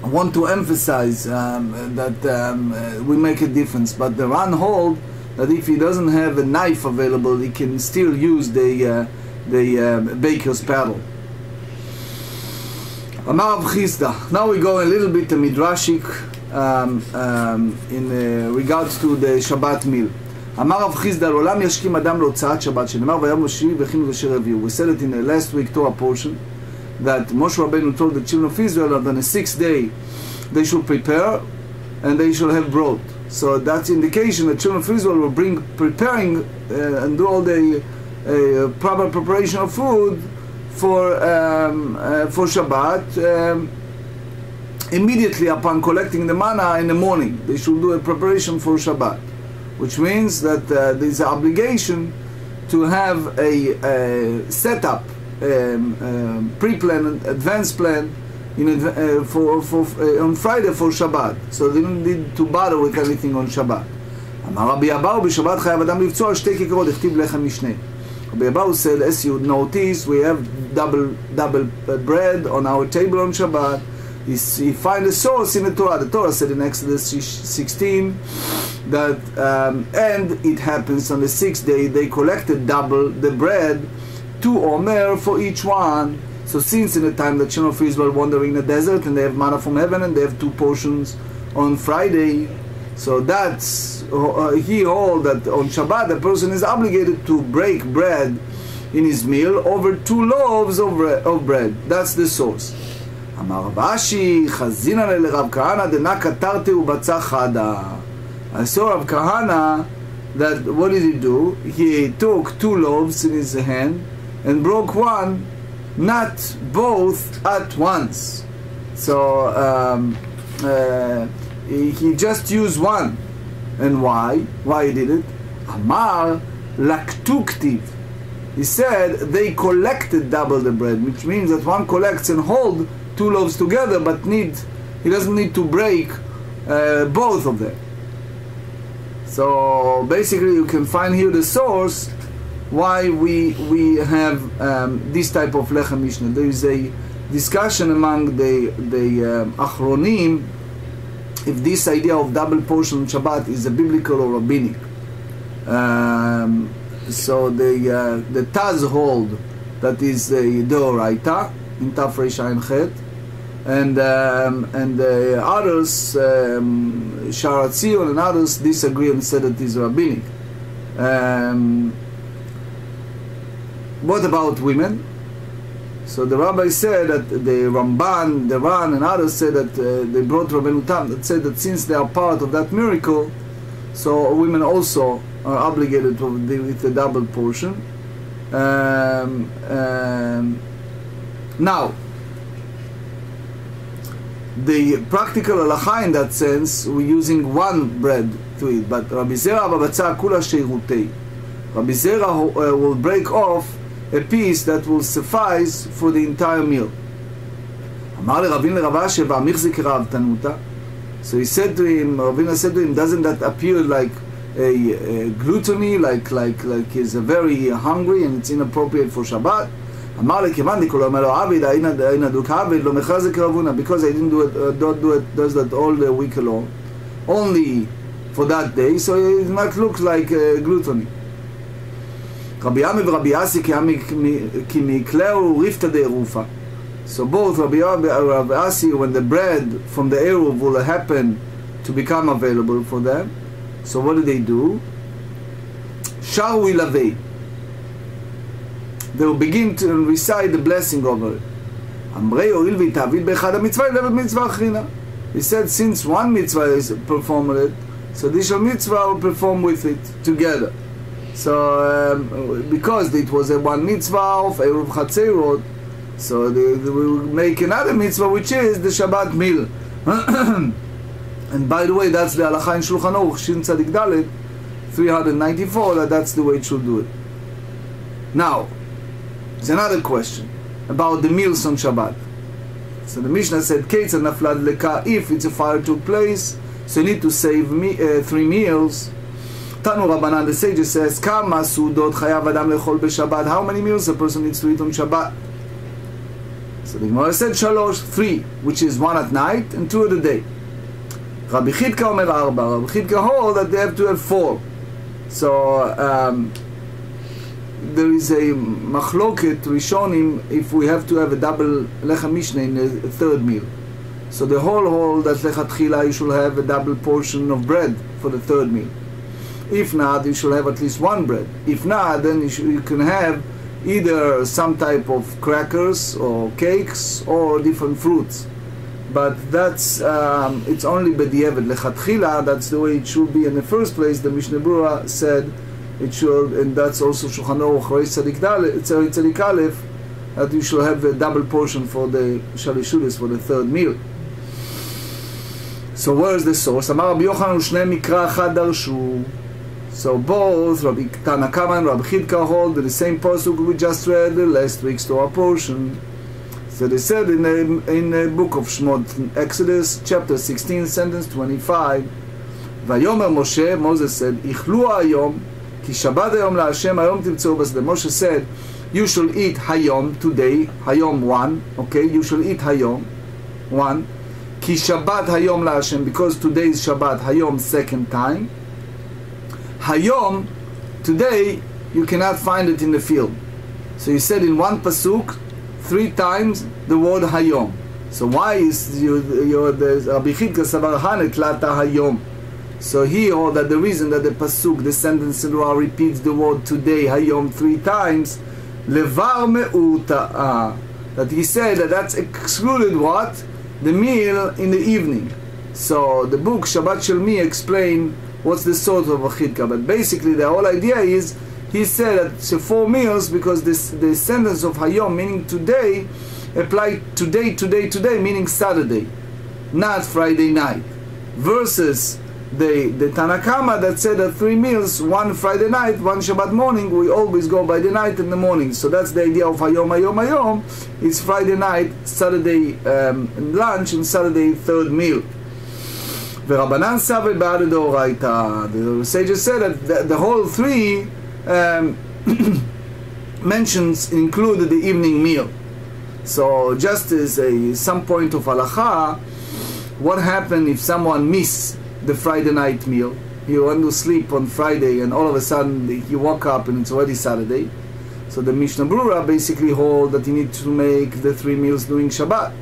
want to emphasize that we make a difference. But the Ran hold that if he doesn't have a knife available, he can still use the baker's paddle. Amar Rav Chisda. Now we go a little bit to Midrashic in regards to the Shabbat meal. Amar Rav Chisda, Olam yashkim adam l'hotzaat Shabbat, שנאמר ויום השביעי והכינו אשר הביאו. We said it in the last week Torah portion that Moshe Rabbeinu told the children of Israel that on the 6th day they should prepare and they should have broth. So that's indication that children of Israel will preparing and do all the proper preparation of food for Shabbat. Immediately upon collecting the manna in the morning, they should do a preparation for Shabbat, which means that there is an obligation to have a setup, pre-plan, advanced plan on Friday for Shabbat, so they don't need to bother with anything on Shabbat. אמר רבי אבאו בשבת חייב אדם לבצוע שתי כיכרות, הכתיב לחם משנה. Rabbi Abahu said, as you notice, we have double bread on our table on Shabbat. He find a source in the Torah. The Torah said in Exodus 16 that, and it happens on the 6th day, they collected double the bread, 2 omer for each one. So since in the time that children of Israel were wandering in the desert, and they have manna from heaven, and they have 2 portions on Friday, so that's, he holds that on Shabbat the person is obligated to break bread in his meal over 2 loaves of bread. That's the source. אמר רב אשי, חזינא לרב כהנא דנא קטרתי ובצע חדה. I saw Rav Kahana that, what did he do? He took 2 loaves in his hand and broke one, not both at once. So he just used one. And why? Why he did it? Amar laktuktiv. He said they collected double the bread, which means that one collects and hold 2 loaves together, but he doesn't need to break both of them. So basically you can find here the source why we have this type of lechem Mishnah. There is a discussion among the Achronim if this idea of double portion on Shabbat is a biblical or rabbinic. So the Taz hold that is the Doraita in Taf Reish Ayin Chet, and the others, Sharat Zion and others, disagree and said that it is rabbinic. What about women? So the rabbi said that the Ramban, the Ran, and others said that they brought Rabbeinu Tam that said that since they are part of that miracle, so women also are obligated with the double portion. Now, the practical halacha in that sense, we're using one bread to eat, but Rabbi Zera babatza kula sheirutei. Rabbi Zera will break off a piece that will suffice for the entire meal. אמר לרבין לרב אשי והמיחזיק רב תנותא. So he said to him, Ravina said to him, doesn't that appear like a gluttony, like he's very hungry and it's inappropriate for Shabbat? אמר לכיוון דכולו אומר לו עביד, אין הדוק עביד, לא מחזק רבונה, because I didn't do it, does that all the week alone, only for that day, so it might look like gluttony. Rabbi Yami v'Rabbi Asi ki mikleu rifta de'erufa. So both Rabbi Yami and Rabbi Asi, when the bread from the eruv will happen to become available for them, so what do? Sharu ilavei. They will begin to recite the blessing over it. Amrei oil v'itavid b'echad ha-mitzvah levet mitzvah achrina. He said, since one mitzvah is performed it, so the additional mitzvah will perform with it together. So because it was a one mitzvah of eruv chatzerot, so they will make another mitzvah, which is the Shabbat meal. And by the way, that's the halacha in Shulchan Aruch Shin Tzadik Dalet 394, that's the way it should do it. Now, there's another question about the meals on Shabbat. So the Mishnah said, Keitza naflad leka, if it's a fire took place, so you need to save 3 meals. Tanu Rabbanan, the sage says, Kama sudot chayav adam lechol b'Shabbat. How many meals a person needs to eat on Shabbat? So the GEMARA said 3, which is 1 at night and 2 at the day. Rabbi Chidka omer 4. Rabbi Chidka hold that they have to have 4. So there is a machloket rishonim if we have to have a double lechem Mishnah in the 3rd meal. So the whole hold that lechatchila you should have a double portion of bread for the 3rd meal. If not, you should have at least 1 bread. If not, then you can have either some type of crackers or cakes or different fruits. But that's it's only b'diavad lechatchila. That's the way it should be in the first place. The Mishnah Berurah said it should, and that's also Shulchan Aruch Tzadik Aleph, that you should have a double portion for the Shalishudis, for the third meal. So where is the source? Amar Rabbi Yochanan U'Shnei Mikra Achad Darshu. So both Rabbi Tana Kama and Rabbi Chidka hold the same pasuk we just read last week's Torah portion. So they said in the book of Shmot, Exodus chapter 16, sentence 25, Vayomer Moshe, Moses said, Ichlu hayom, ki Shabbat hayom laHashem, hayom timtzeu basda. Moshe said, you shall eat hayom today, hayom 1, okay, you shall eat hayom 1, ki Shabbat hayom laHashem, because today is Shabbat, hayom second time. Hayom, today, you cannot find it in the field. So he said in one pasuk, 3 times the word hayom. So why is the Rabbi Chidka Savar Hanet Lata hayom? So he hold that the reason that the pasuk, the sentence in Torah repeats the word today, hayom 3 times, levar me'uta, that he said that that's excluded what? The meal in the evening. So the book Shabbat Shalmi explain what's the sort of a chidka, but basically the whole idea is he said that it's 4 meals because the sentence of hayom, meaning today, apply today, meaning Saturday, not Friday night, versus the Tanakama that said that 3 meals, 1 Friday night, 1 Shabbat morning. We always go by the night and the morning. So that's the idea of hayom. It's Friday night, Saturday lunch, and Saturday third meal. The sages said that the whole 3 mentions included the evening meal. So just as some point of halacha, what happened if someone miss the Friday night meal? He went to sleep on Friday and all of a sudden he woke up and it's already Saturday. So the Mishnah Brura basically hold that he needs to make the 3 meals during Shabbat.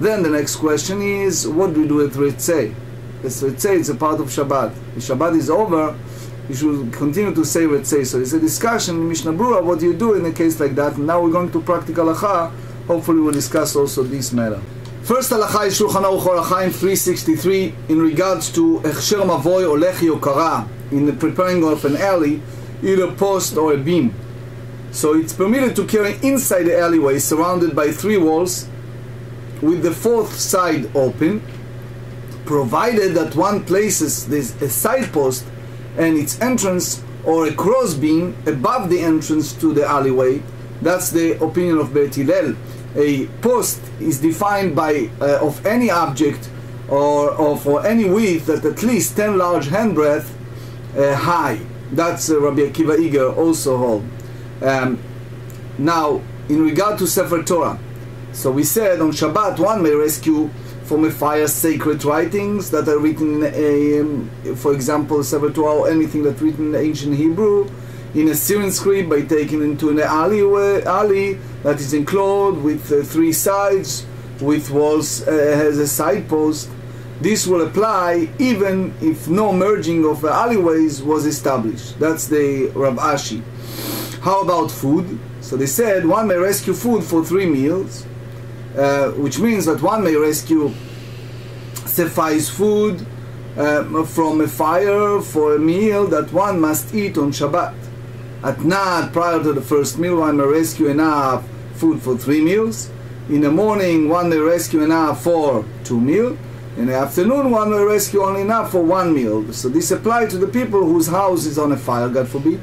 Then the next question is, what do we do with Ritzei? As Ritzei is a part of Shabbat. If Shabbat is over, you should continue to say Ritzei. So it's a discussion in Mishnah Brura, what do you do in a case like that? And now we're going to practical halacha. Hopefully we'll discuss also this matter. First halacha is Shulchan Aruch halacha in 363 in regards to Echsher Mavoy or Lechi Okara, in the preparing of an alley, either post or a beam. So it's permitted to carry inside the alleyway surrounded by 3 walls with the 4th side open, provided that one places a side post and its entrance or a cross beam above the entrance to the alleyway. That's the opinion of Beit Hillel. A post is defined by of any object or for any width that at least 10 large handbreadth high. That's Rabbi Akiva Iger also hold. Now, in regard to Sefer Torah, so we said on Shabbat one may rescue from a fire sacred writings that are written in, for example, Sefer Torah or anything that's written in ancient Hebrew, in a Syrian script by taking into an alley that is enclosed with 3 sides, with walls, has a side post. This will apply even if no merging of alleyways was established. That's the Rav Ashi. How about food? So they said one may rescue food for 3 meals, which means that one may rescue suffice food from a fire for a meal that one must eat on Shabbat. At night, prior to the first meal, one may rescue enough food for 3 meals. In the morning, one may rescue enough for 2 meals. In the afternoon, one may rescue only enough for 1 meal. So this applies to the people whose house is on a fire, God forbid.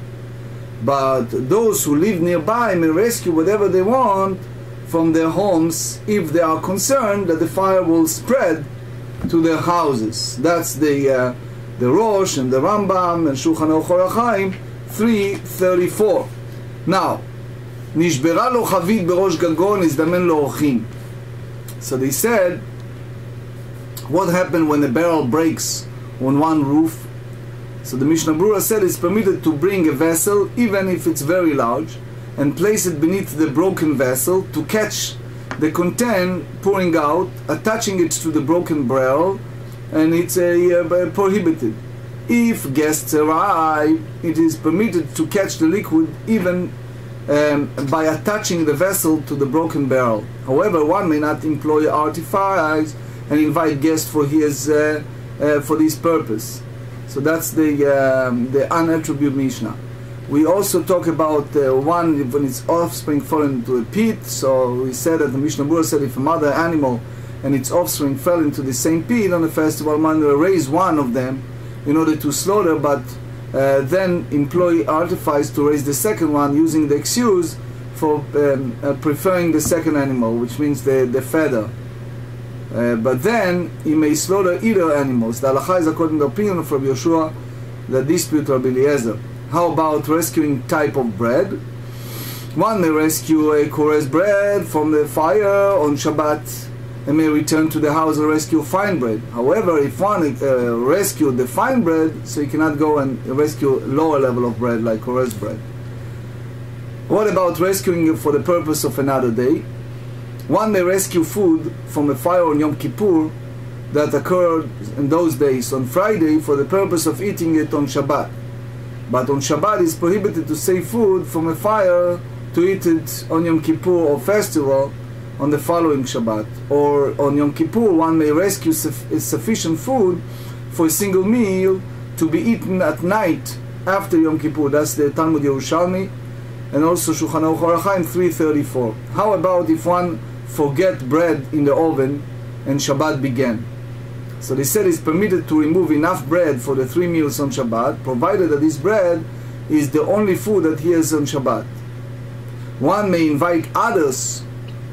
But those who live nearby may rescue whatever they want from their homes if they are concerned that the fire will spread to their houses. That's the Rosh and the Rambam and Shulchan Aruch 334. Now, נשברה לו חבית בראש גגון, הזדמן לו אורחים. So they said, what happened when a barrel breaks on one roof? So the Mishnah Brura said it's permitted to bring a vessel, even if it's very large, and place it beneath the broken vessel to catch the content pouring out, attaching it to the broken barrel, and it's prohibited. If guests arrive, it is permitted to catch the liquid even by attaching the vessel to the broken barrel. However, one may not employ artifice and invite guests for this purpose. So that's the unattributed Mishnah. We also talk about one when its offspring fall into a pit. So we said that the Mishnah said if a mother animal and its offspring fell into the same pit on the festival, man will raise one of them in order to slaughter, but then employ artifice to raise the second one, using the excuse for preferring the second animal, which means the feather. But then he may slaughter either animals. The halacha is according to the opinion of Rabbi Yoshua, the dispute Rabbi Eliezer. How about rescuing type of bread? One may rescue a coarse bread from the fire on Shabbat and may return to the house and rescue fine bread. However, if one rescued the fine bread, so he cannot go and rescue lower level of bread like coarse bread. What about rescuing it for the purpose of another day? One may rescue food from a fire on Yom Kippur that occurred in those days on Friday for the purpose of eating it on Shabbat. But on Shabbat it is prohibited to save food from a fire to eat it on Yom Kippur or festival on the following Shabbat. Or on Yom Kippur one may rescue sufficient food for a single meal to be eaten at night after Yom Kippur. That's the Talmud Yerushalmi and also Shulchan Aruch Orach Chaim 334. How about if one forget bread in the oven and Shabbat began? So they said it's permitted to remove enough bread for the 3 meals on Shabbat, provided that this bread is the only food that he has on Shabbat. One may invite others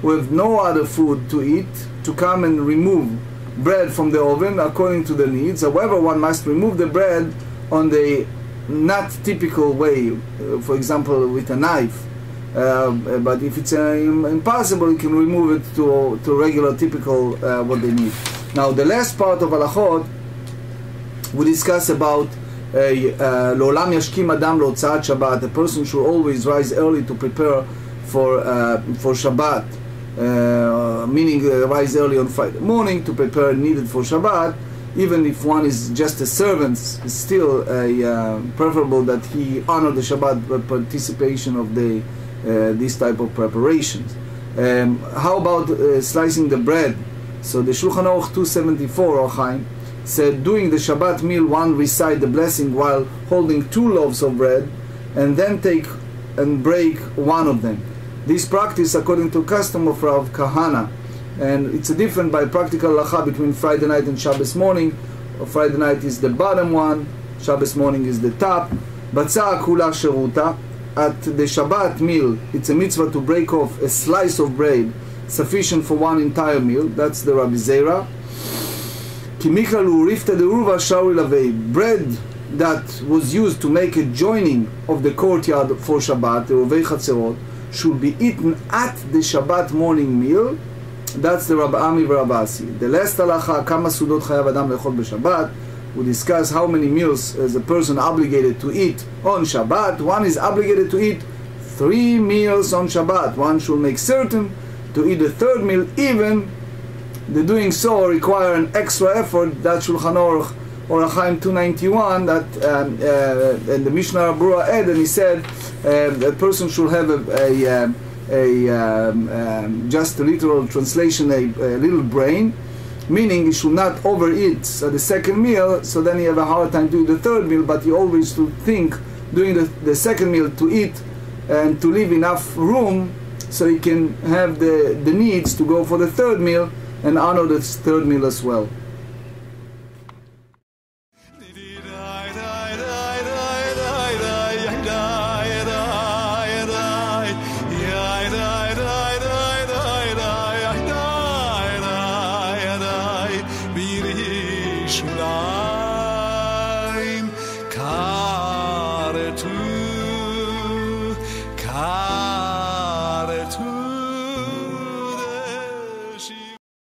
who have no other food to eat to come and remove bread from the oven according to the needs. However, one must remove the bread on the not typical way, for example with a knife. But if it's impossible, you can remove it to regular typical what they need. Now the last part of halachot we discuss about Lo'olam yashkim adam lo'otzaat Shabbat. A person should always rise early to prepare for Shabbat, meaning rise early on Friday morning to prepare needed for Shabbat. Even if one is just a servant, it's still preferable that he honor the Shabbat participation of this type of preparations. How about slicing the bread? So the Shulchan Aruch 274 Orach Chaim said, during the Shabbat meal one recite the blessing while holding 2 loaves of bread and then take and break one of them. This practice according to custom of Rav Kahana, and it's a different by practical halacha between Friday night and Shabbos morning. Friday night is the bottom one, Shabbos morning is the top. Batzah kula sheruta. At the Shabbat meal it's a mitzvah to break off a slice of bread sufficient for one entire meal. That's the Rabbi Zera. Bread that was used to make a joining of the courtyard for Shabbat, the Rovei Chatzerot, should be eaten at the Shabbat morning meal. That's the Rabbi Ami v'Rabbi Asi. The last halacha, kama sudot chayav adam lechol b'Shabbat, we discuss how many meals is a person obligated to eat on Shabbat. One is obligated to eat 3 meals on Shabbat. One should make certain to eat the 3rd meal, even the doing so require an extra effort. That Shulchan Aruch Orach Chaim 291, that and the Mishna Brura Ed, and he said a person should have just a literal translation, a little brain, meaning he should not overeat the 2nd meal, so then you have a hard time doing the 3rd meal, but you always should think during the 2nd meal to eat and to leave enough room so you can have the needs to go for the 3rd meal and honor the 3rd meal as well.